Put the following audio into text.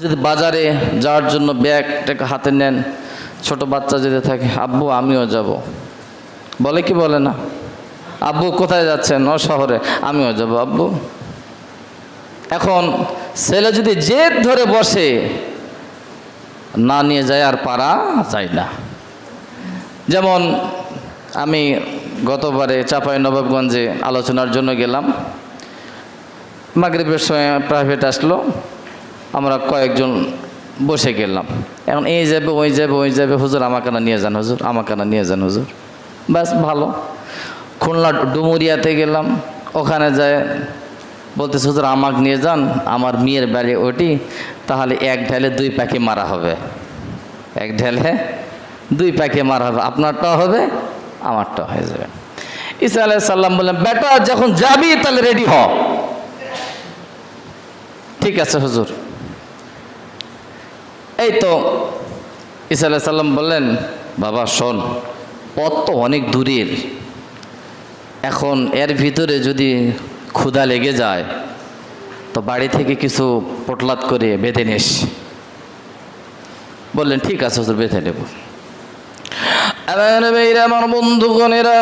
যদি বাজারে যাওয়ার জন্য ব্যাগটাকে হাতে নেন, ছোট বাচ্চা যদি থাকে, আব্বু আমিও যাব, বলে কি বলে না? আব্বু কোথায় যাচ্ছেন? ও শহরে। আমিও যাব আব্বু। এখন ছেলে যদি জেদ ধরে বসে, না নিয়ে যায় আর পারা যায় না। যেমন আমি গতবারে চাঁপাইনবাবগঞ্জে আলোচনার জন্য গেলাম। মাগরিবের সময় প্রাইভেট আসলো, আমরা কয়েকজন বসে গেলাম। এখন এই যাবে ওই যাবে ওই যাবে, হুজুর আমাকে না নিয়ে যান, হুজুর আমাকে না নিয়ে যান হুজুর। ব্যাস ভালো। খুলনা ডুমুরিয়াতে গেলাম, ওখানে যায় বলতেছে হুজুর আমাকে নিয়ে যান, আমার মেয়ের বাড়ি ওটি, তাহলে এক ঢেলে দুই পাখি মারা হবে, এক ঢেলে দুই পাখি মারা হবে, আপনারটাও হবে আমারটাও হয়ে যাবে। ঈসা আলাইহিস সালাম বললেন, বেটা যখন যাবি তাহলে রেডি হ। ঠিক আছে হুজুর। এই তো ঈসা আলাইহিস সালাম বললেন, বাবা শোন, পথ তো অনেক দূরের, এখন এর ভিতরে যদি ক্ষুধা লেগে যায় তো বাড়ি থেকে কিছু পটলাত করে বেঁধে নিস। বললেন ঠিক আছে হুজুর, বেঁধে নেব। আমার বন্ধুগণেরা,